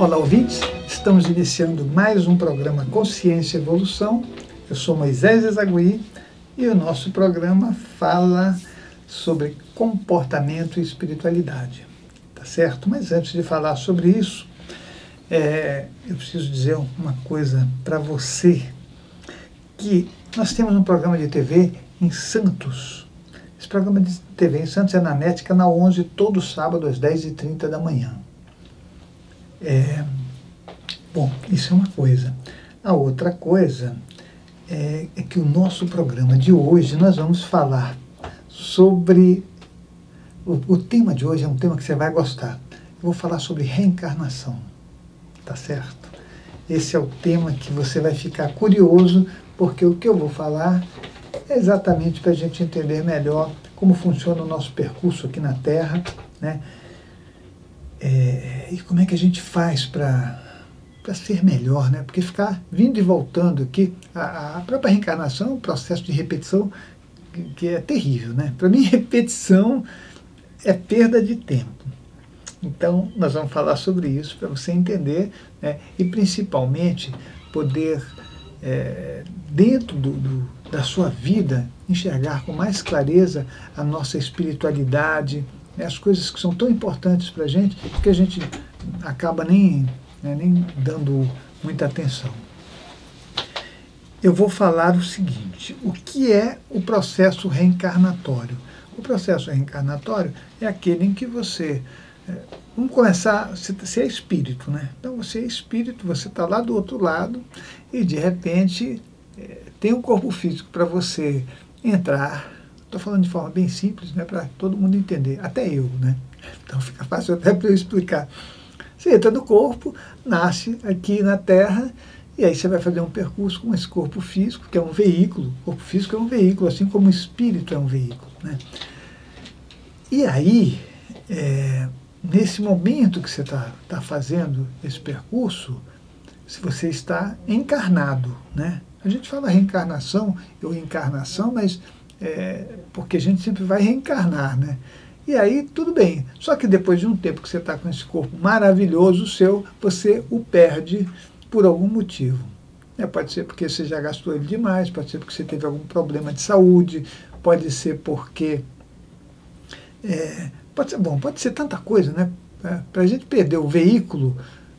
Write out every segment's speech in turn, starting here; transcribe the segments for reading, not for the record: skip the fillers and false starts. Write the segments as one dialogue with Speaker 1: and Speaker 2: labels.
Speaker 1: Olá, ouvintes! Estamos iniciando mais um programa Consciência e Evolução. Eu sou Moisés Ezagui e o nosso programa fala sobre comportamento e espiritualidade. Tá certo? Mas antes de falar sobre isso, eu preciso dizer uma coisa para você, que nós temos um programa de TV em Santos. Esse programa de TV em Santos é na NET, canal 11, todo sábado às 10h30 da manhã. Bom, isso é uma coisa. A outra coisa é que o nosso programa de hoje, nós vamos falar sobre... O tema de hoje é um tema que você vai gostar. Eu vou falar sobre reencarnação, tá certo? Esse é o tema que você vai ficar curioso, porque o que eu vou falar é exatamente para a gente entender melhor como funciona o nosso percurso aqui na Terra, né? E como é que a gente faz para ser melhor, né? Porque ficar vindo e voltando aqui, a própria reencarnação é um processo de repetição que é terrível, né? Para mim, repetição é perda de tempo. Então, nós vamos falar sobre isso para você entender, né? E principalmente poder, dentro da sua vida, enxergar com mais clareza a nossa espiritualidade, as coisas que são tão importantes para a gente, que a gente acaba nem dando muita atenção. Eu vou falar o seguinte: o que é o processo reencarnatório? O processo reencarnatório é aquele em que você... vamos começar, você é espírito, né? Então você é espírito, você está lá do outro lado e de repente tem um corpo físico para você entrar. Estou falando de forma bem simples, né, para todo mundo entender, até eu, né? Então fica fácil até para eu explicar. Você entra no corpo, nasce aqui na Terra, e aí você vai fazer um percurso com esse corpo físico, que é um veículo. O corpo físico é um veículo, assim como o espírito é um veículo, né? E aí, nesse momento que você está fazendo esse percurso, se você está encarnado, né? A gente fala reencarnação ou encarnação, mas porque a gente sempre vai reencarnar, né? E aí, tudo bem. Só que depois de um tempo que você está com esse corpo maravilhoso seu, você o perde por algum motivo. Pode ser porque você já gastou ele demais, pode ser porque você teve algum problema de saúde, pode ser porque... pode ser tanta coisa, né? Para a gente perder o veículo,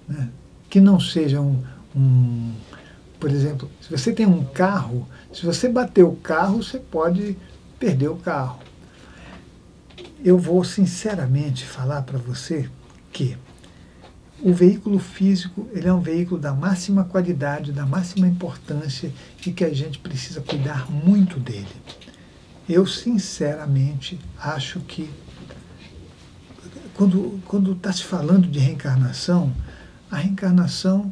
Speaker 1: né, que não seja por exemplo, se você tem um carro, se você bater o carro, você pode perder o carro. Eu vou sinceramente falar para você que o veículo físico, ele é um veículo da máxima qualidade, da máxima importância e que a gente precisa cuidar muito dele. Eu sinceramente acho que quando está se falando de reencarnação, a reencarnação,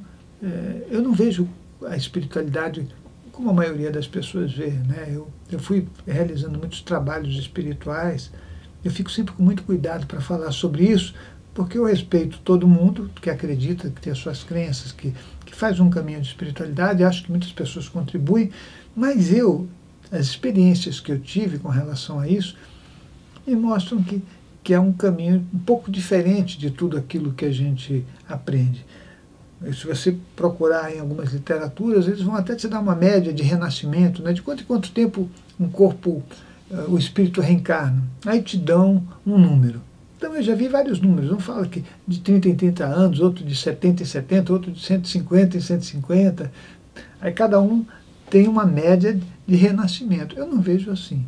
Speaker 1: eu não vejo a espiritualidade como a maioria das pessoas vê, né? Eu fui realizando muitos trabalhos espirituais, eu fico sempre com muito cuidado para falar sobre isso, porque eu respeito todo mundo que acredita, que tem as suas crenças, que faz um caminho de espiritualidade, acho que muitas pessoas contribuem, mas as experiências que eu tive com relação a isso, me mostram que é um caminho um pouco diferente de tudo aquilo que a gente aprende. Se você procurar em algumas literaturas, eles vão até te dar uma média de renascimento, né? De quanto em quanto tempo um corpo, o espírito reencarna. Aí te dão um número. Então eu já vi vários números. Um fala que de 30 em 30 anos, outro de 70 em 70, outro de 150 em 150. Aí cada um tem uma média de renascimento. Eu não vejo assim.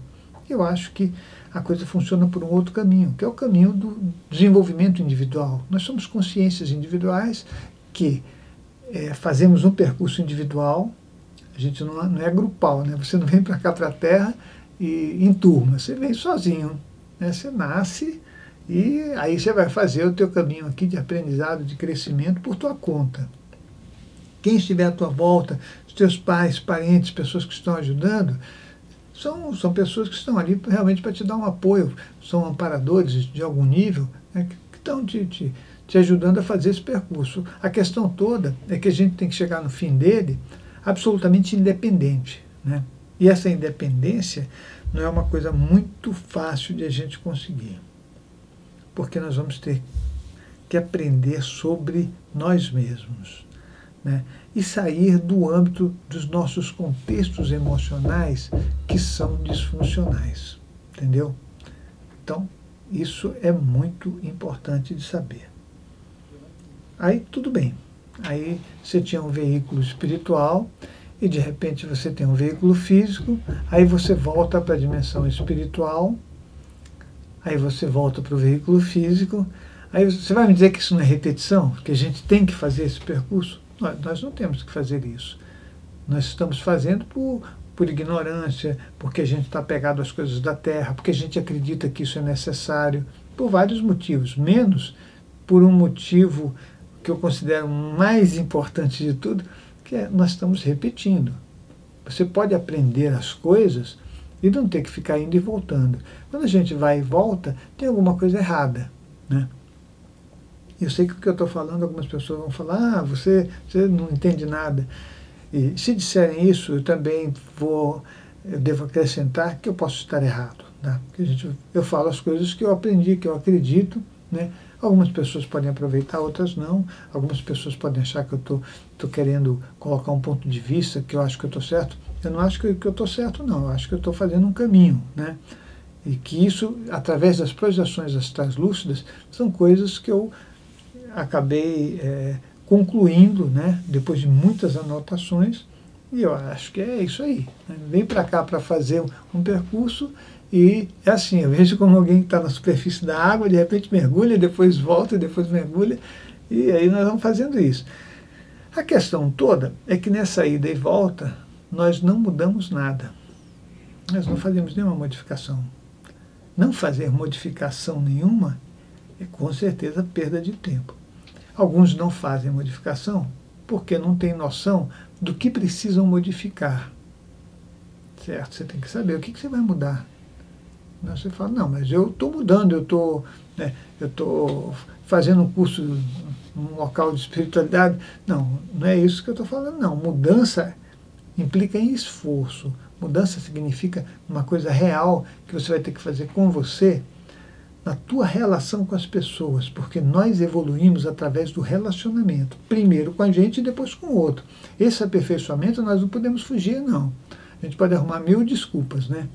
Speaker 1: Eu acho que a coisa funciona por um outro caminho, que é o caminho do desenvolvimento individual. Nós somos consciências individuais que fazemos um percurso individual, a gente não é grupal, né? Você não vem para cá, para a Terra, em turma, você vem sozinho, né? Você nasce e aí você vai fazer o teu caminho aqui de aprendizado, de crescimento por tua conta. Quem estiver à tua volta, os teus pais, parentes, pessoas que estão ajudando, são pessoas que estão ali realmente para te dar um apoio, são amparadores de algum nível, né, que estão te ajudando a fazer esse percurso. A questão toda é que a gente tem que chegar no fim dele absolutamente independente, né? E essa independência não é uma coisa muito fácil de a gente conseguir, porque nós vamos ter que aprender sobre nós mesmos, né? E sair do âmbito dos nossos contextos emocionais que são disfuncionais, entendeu? Então, isso é muito importante de saber. Aí, tudo bem. Aí você tinha um veículo espiritual e, de repente, você tem um veículo físico, aí você volta para a dimensão espiritual, aí você volta para o veículo físico, aí você vai me dizer que isso não é repetição, que a gente tem que fazer esse percurso? Nós não temos que fazer isso. Nós estamos fazendo por ignorância, porque a gente está apegado às coisas da Terra, porque a gente acredita que isso é necessário, por vários motivos, menos por um motivo que eu considero mais importante de tudo, que é nós estamos repetindo. Você pode aprender as coisas e não ter que ficar indo e voltando. Quando a gente vai e volta, tem alguma coisa errada, né? Eu sei que o que eu estou falando, algumas pessoas vão falar, você não entende nada. E se disserem isso, eu devo acrescentar que eu posso estar errado, né? Porque eu falo as coisas que eu aprendi, que eu acredito, né? Algumas pessoas podem aproveitar, outras não. Algumas pessoas podem achar que eu estou querendo colocar um ponto de vista, que eu acho que eu estou certo. Eu não acho que eu estou certo, não. Eu acho que eu estou fazendo um caminho, né? E que isso, através das projeções astrais lúcidas, são coisas que eu acabei concluindo, né, depois de muitas anotações, e eu acho que é isso aí, né? Vem para cá para fazer um percurso e é assim, eu vejo como alguém que está na superfície da água, de repente mergulha, depois volta, depois mergulha, e aí nós vamos fazendo isso. A questão toda é que nessa ida e volta nós não mudamos nada, nós não fazemos nenhuma modificação. Não fazer modificação nenhuma é com certeza perda de tempo. Alguns não fazem modificação porque não têm noção do que precisam modificar. Certo? Você tem que saber o que você vai mudar. Não, você fala, não, mas eu estou mudando, eu estou fazendo um curso num local de espiritualidade. Não, não é isso que eu estou falando, não. Mudança implica em esforço. Mudança significa uma coisa real que você vai ter que fazer com você, na tua relação com as pessoas, porque nós evoluímos através do relacionamento, primeiro com a gente e depois com o outro. Esse aperfeiçoamento nós não podemos fugir, não. A gente pode arrumar 1000 desculpas, né?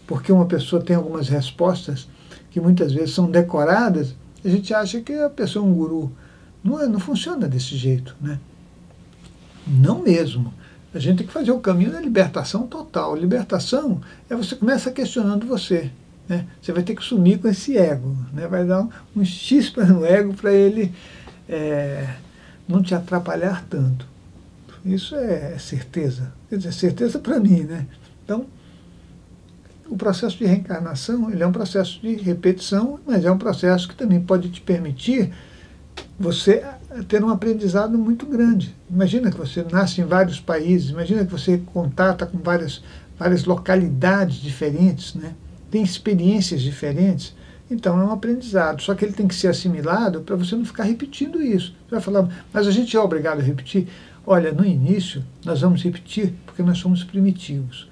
Speaker 1: Porque uma pessoa tem algumas respostas que muitas vezes são decoradas, a gente acha que a pessoa é um guru. Não funciona desse jeito, né? Não mesmo. A gente tem que fazer o caminho da libertação total. Libertação é você começa questionando você, né? Você vai ter que sumir com esse ego, né? Vai dar um chispa no ego para ele não te atrapalhar tanto. Isso é certeza. Quer dizer, certeza para mim, né? Então, o processo de reencarnação, ele é um processo de repetição, mas é um processo que também pode te permitir você ter um aprendizado muito grande. Imagina que você nasce em vários países, imagina que você contata com várias localidades diferentes, né? Tem experiências diferentes, então é um aprendizado. Só que ele tem que ser assimilado para você não ficar repetindo isso. Você vai falar, mas a gente é obrigado a repetir? Olha, no início nós vamos repetir porque nós somos primitivos.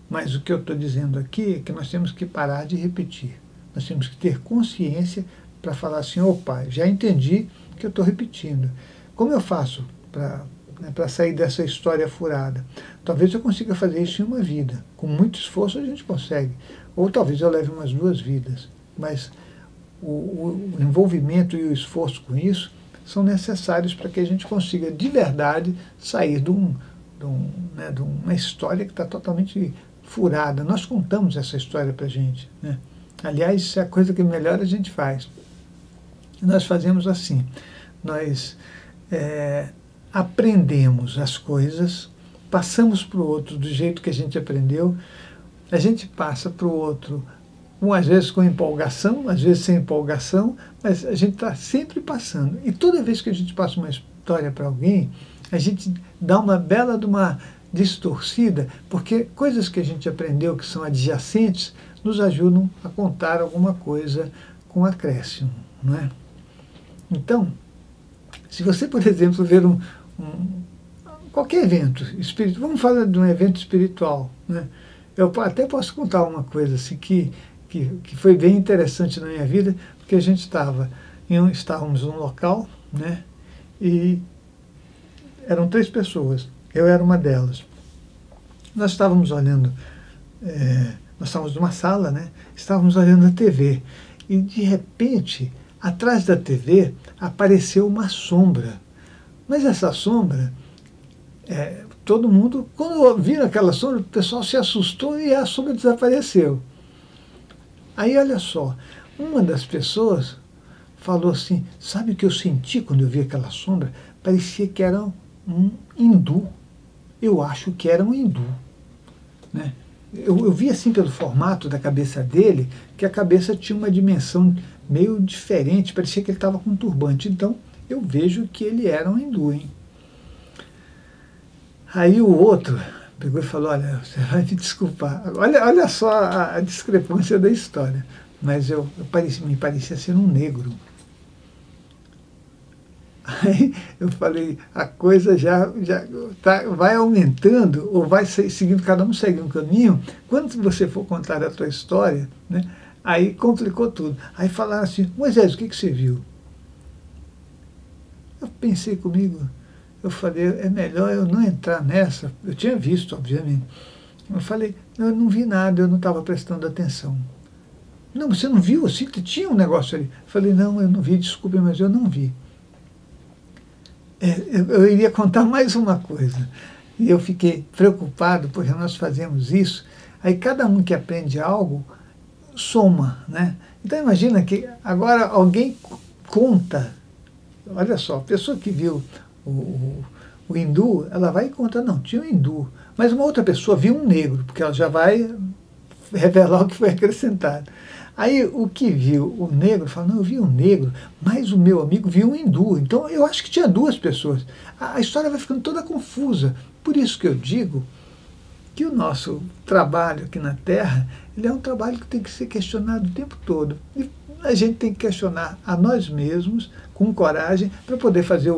Speaker 1: Mas o que eu estou dizendo aqui é que nós temos que parar de repetir. Nós temos que ter consciência para falar assim, opa, já entendi que eu estou repetindo. Como eu faço para sair dessa história furada? Talvez eu consiga fazer isso em uma vida. Com muito esforço a gente consegue. Ou talvez eu leve umas 2 vidas. Mas o envolvimento e o esforço com isso são necessários para que a gente consiga de verdade sair de uma história que está totalmente furada. Nós contamos essa história para a gente, né? Aliás, isso é a coisa que melhor a gente faz. Nós fazemos assim, nós aprendemos as coisas, passamos para o outro do jeito que a gente aprendeu, a gente passa para o outro, às vezes com empolgação, às vezes sem empolgação, mas a gente está sempre passando. E toda vez que a gente passa uma história para alguém, a gente dá uma bela de uma distorcida, porque coisas que a gente aprendeu que são adjacentes nos ajudam a contar alguma coisa com acréscimo, não é? Então, se você, por exemplo, ver qualquer evento espiritual, vamos falar de um evento espiritual, né? Eu até posso contar uma coisa assim que foi bem interessante na minha vida, porque a gente estava estávamos num local, né, e eram 3 pessoas, eu era uma delas. Nós estávamos olhando, nós estávamos numa sala, né, estávamos olhando a TV, e de repente, atrás da TV, apareceu uma sombra. Mas essa sombra, todo mundo, quando viram aquela sombra, o pessoal se assustou e a sombra desapareceu. Aí, olha só, uma das pessoas falou assim, sabe o que eu senti quando eu vi aquela sombra? Parecia que era um hindu. Eu acho que era um hindu, né? Eu vi assim pelo formato da cabeça dele, que a cabeça tinha uma dimensão meio diferente, parecia que ele estava com um turbante. Então, eu vejo que ele era um hindu, hein? Aí o outro pegou e falou, olha, você vai me desculpar. Olha só a discrepância da história. Mas me parecia ser um negro. Aí eu falei, a coisa já vai aumentando, ou vai seguindo, cada um segue um caminho. Quando você for contar a tua história, né, aí complicou tudo. Aí falaram assim, Moisés, o que você viu? Eu pensei comigo, eu falei, é melhor eu não entrar nessa. Eu tinha visto, obviamente. Eu falei, eu não vi nada, eu não estava prestando atenção. Não, você não viu? Assim, tinha um negócio ali. Eu falei, não, eu não vi, desculpe, mas eu não vi. Eu iria contar mais uma coisa. E eu fiquei preocupado, porque nós fazemos isso. Aí cada um que aprende algo, soma, né? Então imagina que agora alguém conta. Olha só, a pessoa que viu o hindu, ela vai e conta, não, tinha um hindu. Mas uma outra pessoa viu um negro, porque ela já vai revelar o que foi acrescentado. Aí o que viu o negro fala, não, eu vi um negro, mas o meu amigo viu um hindu. Então eu acho que tinha 2 pessoas. A história vai ficando toda confusa. Por isso que eu digo que o nosso trabalho aqui na Terra, ele é um trabalho que tem que ser questionado o tempo todo. E a gente tem que questionar a nós mesmos, com coragem, para poder fazer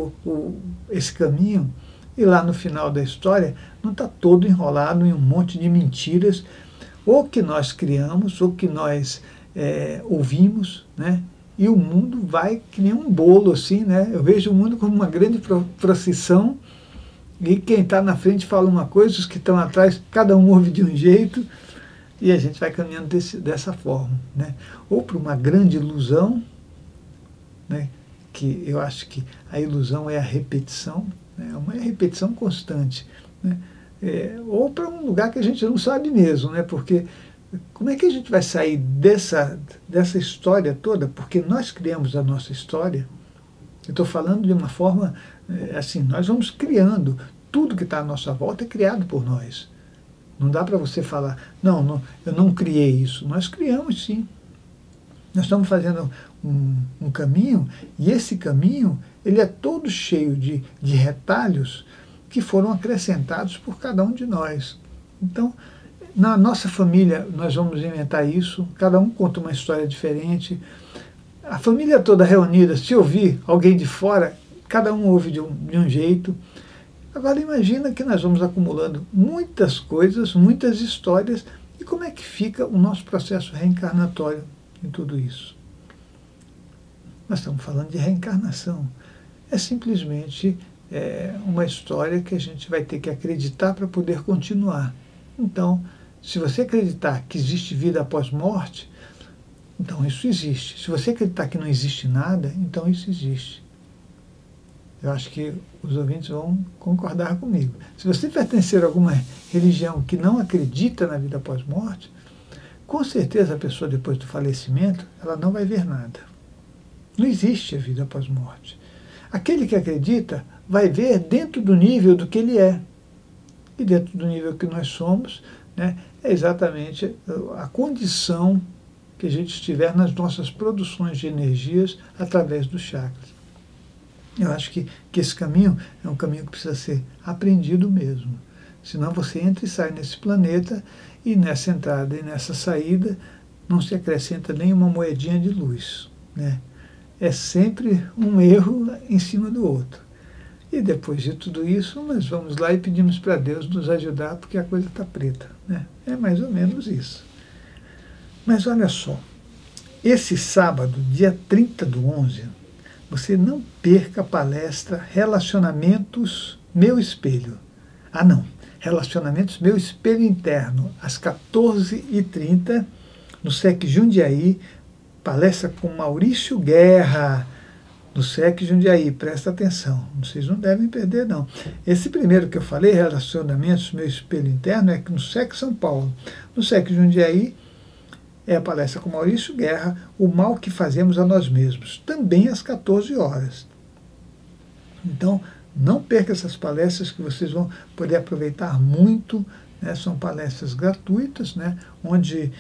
Speaker 1: esse caminho. E lá no final da história, não está todo enrolado em um monte de mentiras, ou que nós criamos, ou que nós ouvimos, né? E o mundo vai que nem um bolo, assim, né? Eu vejo o mundo como uma grande procissão, e quem está na frente fala uma coisa, os que estão atrás, cada um ouve de um jeito, e a gente vai caminhando dessa forma, né? Ou para uma grande ilusão, né? Que eu acho que a ilusão é a repetição, né? Uma repetição constante, né? Ou para um lugar que a gente não sabe mesmo, né? Porque como é que a gente vai sair dessa história toda? Porque nós criamos a nossa história. Eu estou falando de uma forma, assim, nós vamos criando. Tudo que está à nossa volta é criado por nós. Não dá para você falar, não, eu não criei isso. Nós criamos, sim. Nós estamos fazendo um caminho, e esse caminho, ele é todo cheio de retalhos que foram acrescentados por cada um de nós. Então, na nossa família, nós vamos inventar isso, cada um conta uma história diferente. A família toda reunida, se ouvir alguém de fora, cada um ouve de um jeito. Agora imagina que nós vamos acumulando muitas coisas, muitas histórias, e como é que fica o nosso processo reencarnatório em tudo isso? Nós estamos falando de reencarnação. É simplesmente uma história que a gente vai ter que acreditar para poder continuar. Então, se você acreditar que existe vida após morte, então isso existe. Se você acreditar que não existe nada, então isso existe. Eu acho que os ouvintes vão concordar comigo. Se você pertencer a alguma religião que não acredita na vida após morte, com certeza a pessoa, depois do falecimento, ela não vai ver nada. Não existe a vida após morte. Aquele que acredita vai ver dentro do nível do que ele é. E dentro do nível que nós somos, né, é exatamente a condição que a gente estiver nas nossas produções de energias através dos chakras. Eu acho que esse caminho é um caminho que precisa ser aprendido mesmo. Senão você entra e sai nesse planeta, e nessa entrada e nessa saída não se acrescenta nenhuma moedinha de luz, né? É sempre um erro em cima do outro. E depois de tudo isso, nós vamos lá e pedimos para Deus nos ajudar, porque a coisa está preta, né? É mais ou menos isso. Mas olha só, esse sábado, dia 30/11, você não perca a palestra Relacionamentos Meu Espelho. Ah, não. Relacionamentos Meu Espelho Interno, às 14h30, no SEC Jundiaí, palestra com Maurício Guerra, no SEC Jundiaí, presta atenção, vocês não devem perder não. Esse primeiro que eu falei, Relacionamentos Meu Espelho Interno, é no SEC São Paulo. No SEC Jundiaí é a palestra com Maurício Guerra, O Mal que Fazemos a Nós Mesmos, também às 14 horas. Então, não perca essas palestras que vocês vão poder aproveitar muito, né? São palestras gratuitas, né? Onde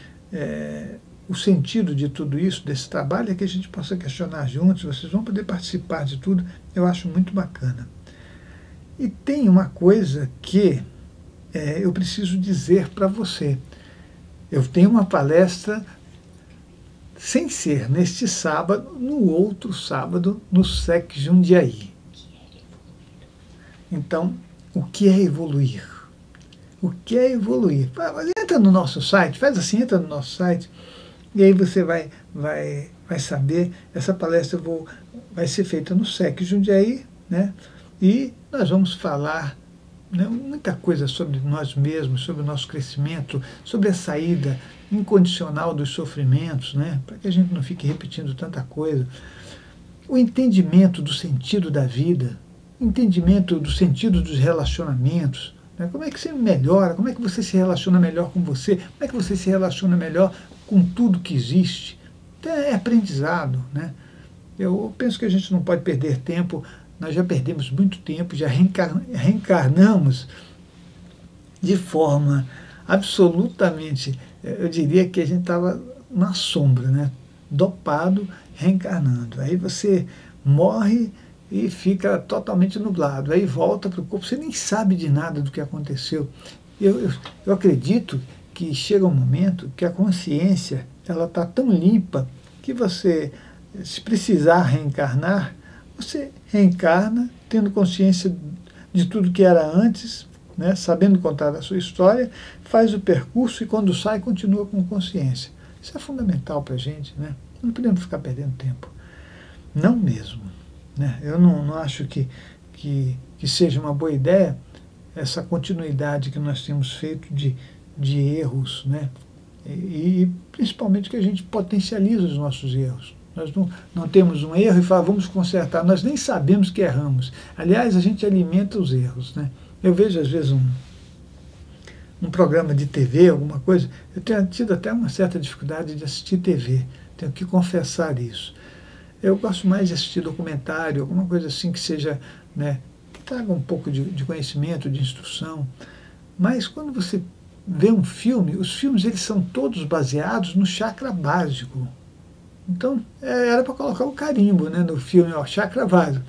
Speaker 1: o sentido de tudo isso, desse trabalho, é que a gente possa questionar juntos, vocês vão poder participar de tudo, eu acho muito bacana. E tem uma coisa que eu preciso dizer para você. Eu tenho uma palestra, sem ser neste sábado, no outro sábado, no SEC Jundiaí. Então, o que é evoluir? O que é evoluir? Entra no nosso site, faz assim, entra no nosso site, e aí você vai saber. Essa palestra vai ser feita no SEC Jundiaí, né? E nós vamos falar, né, muita coisa sobre nós mesmos, sobre o nosso crescimento, sobre a saída incondicional dos sofrimentos, né? Para que a gente não fique repetindo tanta coisa. O entendimento do sentido da vida, entendimento do sentido dos relacionamentos, né? Como é que você melhora, como é que você se relaciona melhor com você, como é que você se relaciona melhor com tudo que existe. Então, é aprendizado, né? Eu penso que a gente não pode perder tempo, nós já perdemos muito tempo, já reencarnamos de forma absolutamente, eu diria que a gente estava na sombra, né? Dopado, reencarnando. Aí você morre e fica totalmente nublado, aí volta para o corpo, você nem sabe de nada do que aconteceu. Eu acredito que chega um momento que a consciência ela está tão limpa que você, se precisar reencarnar, você reencarna tendo consciência de tudo que era antes, né, sabendo contar a sua história, faz o percurso e quando sai continua com consciência. Isso é fundamental para a gente, né? Não podemos ficar perdendo tempo. Não mesmo. Né? Eu não acho que seja uma boa ideia essa continuidade que nós temos feito de erros, né? E principalmente que a gente potencializa os nossos erros. Nós não temos um erro e falamos, vamos consertar, nós nem sabemos que erramos. Aliás, a gente alimenta os erros, né? Eu vejo às vezes um programa de TV, alguma coisa, eu tenho tido até uma certa dificuldade de assistir TV, tenho que confessar isso. Eu gosto mais de assistir documentário, alguma coisa assim que seja, né, que traga um pouco de conhecimento, de instrução. Mas quando você vê um filme, os filmes eles são todos baseados no chakra básico. Então, era para colocar o carimbo, né, no filme, ó, chakra básico.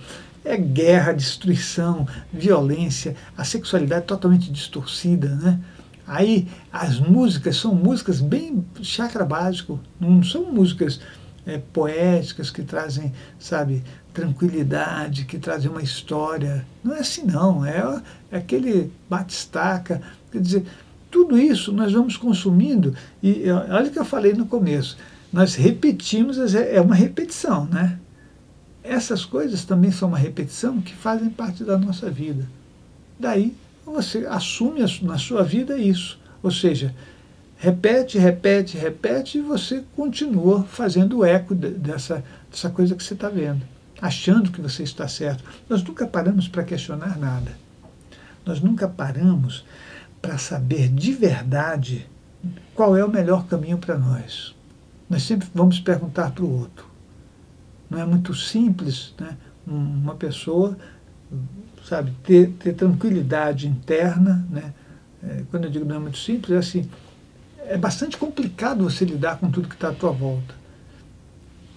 Speaker 1: É guerra, destruição, violência, a sexualidade totalmente distorcida, né? Aí as músicas são músicas bem chakra básico, não são músicas poéticas que trazem, sabe, tranquilidade, que trazem uma história. Não é assim não, é aquele bate-estaca. Quer dizer, tudo isso nós vamos consumindo, e olha o que eu falei no começo, nós repetimos, é uma repetição, né? Essas coisas também são uma repetição que fazem parte da nossa vida. Daí você assume na sua vida isso, ou seja, repete, repete, repete, e você continua fazendo o eco dessa coisa que você está vendo, achando que você está certo. Nós nunca paramos para questionar nada. Nós nunca paramos para saber de verdade qual é o melhor caminho para nós. Nós sempre vamos perguntar para o outro. Não é muito simples, né, uma pessoa, sabe, ter tranquilidade interna, né? Quando eu digo não é muito simples, é assim, é bastante complicado você lidar com tudo que está à tua volta.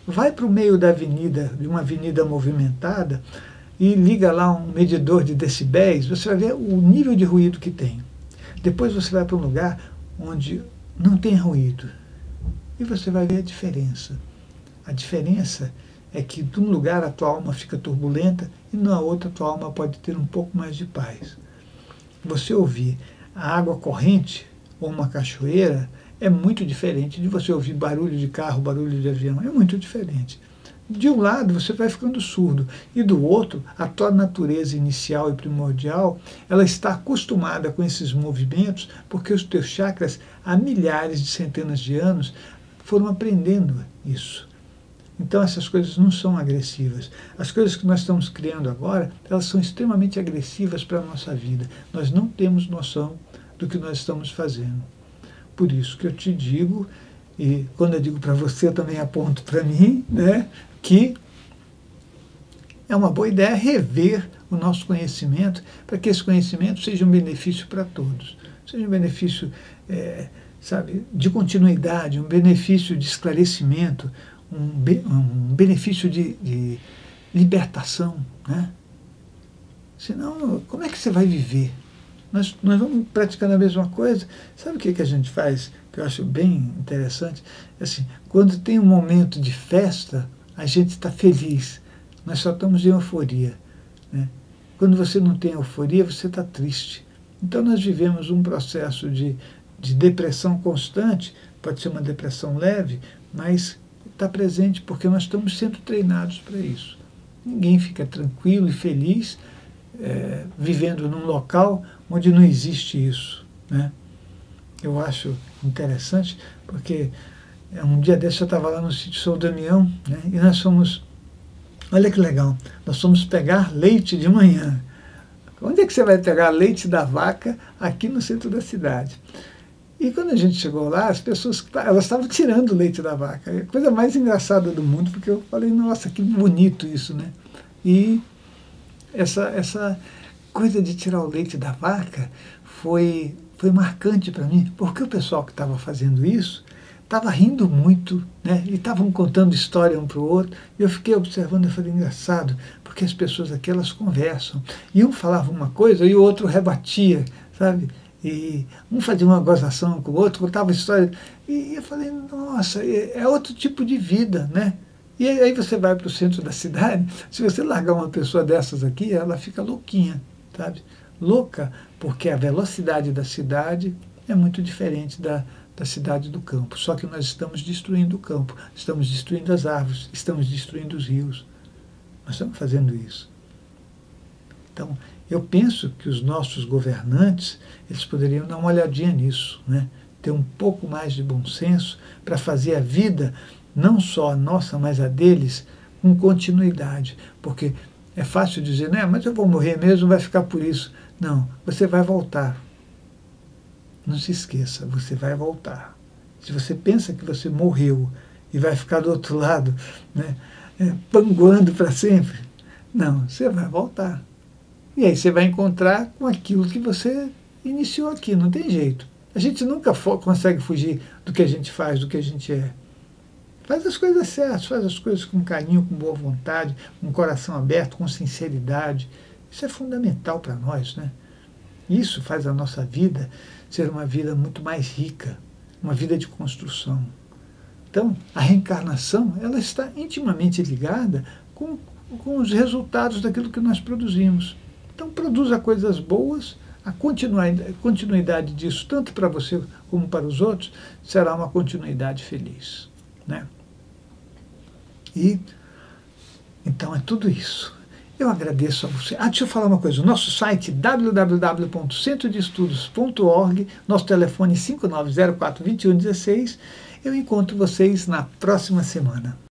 Speaker 1: Vai para o meio da avenida, de uma avenida movimentada, e liga lá um medidor de decibéis, você vai ver o nível de ruído que tem. Depois você vai para um lugar onde não tem ruído, e você vai ver a diferença. A diferença é que de um lugar a tua alma fica turbulenta e na outra a tua alma pode ter um pouco mais de paz. Você ouvir a água corrente ou uma cachoeira é muito diferente de você ouvir barulho de carro, barulho de avião, é muito diferente. de um lado você vai ficando surdo, e do outro, a tua natureza inicial e primordial, ela está acostumada com esses movimentos, porque os teus chakras, há milhares de centenas de anos, foram aprendendo isso. Então essas coisas não são agressivas. As coisas que nós estamos criando agora, elas são extremamente agressivas para a nossa vida. Nós não temos noção do que nós estamos fazendo. Por isso que eu te digo, e quando eu digo para você, eu também aponto para mim, né, que é uma boa ideia rever o nosso conhecimento, para que esse conhecimento seja um benefício para todos. Seja um benefício, sabe, de continuidade, um benefício de esclarecimento, um benefício de libertação, né? Senão, como é que você vai viver? Nós vamos praticando a mesma coisa. Sabe o que a gente faz, que eu acho bem interessante? Assim, quando tem um momento de festa, a gente está feliz. Nós só estamos em euforia, né? Quando você não tem euforia, você está triste. Então nós vivemos um processo de depressão constante, pode ser uma depressão leve, mas está presente porque nós estamos sendo treinados para isso. Ninguém fica tranquilo e feliz vivendo num local onde não existe isso, né? Eu acho interessante porque um dia desse eu estava lá no sítio São Damião, né, e nós fomos, olha que legal, nós fomos pegar leite de manhã. Onde é que você vai pegar leite da vaca? Aqui no centro da cidade. E quando a gente chegou lá, as pessoas elas estavam tirando o leite da vaca. É a coisa mais engraçada do mundo, porque eu falei, nossa, que bonito isso, né? E essa coisa de tirar o leite da vaca foi marcante para mim, porque o pessoal que estava fazendo isso estava rindo muito, né? E estavam contando história um para o outro. E eu fiquei observando e falei, engraçado, porque as pessoas aqui, elas conversam. E um falava uma coisa e o outro rebatia, sabe? E um fazia uma gozação com o outro, contava história. E eu falei, nossa, é outro tipo de vida, né? E aí você vai para o centro da cidade, se você largar uma pessoa dessas aqui, ela fica louquinha, sabe? Louca, porque a velocidade da cidade é muito diferente da cidade do campo. Só que nós estamos destruindo o campo, estamos destruindo as árvores, estamos destruindo os rios. Nós estamos fazendo isso. Então, eu penso que os nossos governantes, eles poderiam dar uma olhadinha nisso, né? Ter um pouco mais de bom senso para fazer a vida, não só a nossa, mas a deles, com continuidade. Porque é fácil dizer, né, mas eu vou morrer mesmo, vai ficar por isso. Não, você vai voltar. Não se esqueça, você vai voltar. Se você pensa que você morreu e vai ficar do outro lado, né, panguando para sempre, não, você vai voltar. E aí você vai encontrar com aquilo que você iniciou aqui, não tem jeito. A gente nunca consegue fugir do que a gente faz, do que a gente é. Faz as coisas certas, faz as coisas com carinho, com boa vontade, com o coração aberto, com sinceridade. Isso é fundamental para nós, né? Isso faz a nossa vida ser uma vida muito mais rica, uma vida de construção. Então, a reencarnação, ela está intimamente ligada com os resultados daquilo que nós produzimos. Então, produza coisas boas, a continuidade disso, tanto para você como para os outros, será uma continuidade feliz, né? E, então, é tudo isso. Eu agradeço a você. Deixa eu falar uma coisa. O nosso site www.centrodeestudos.org, nosso telefone 5904-2116. Eu encontro vocês na próxima semana.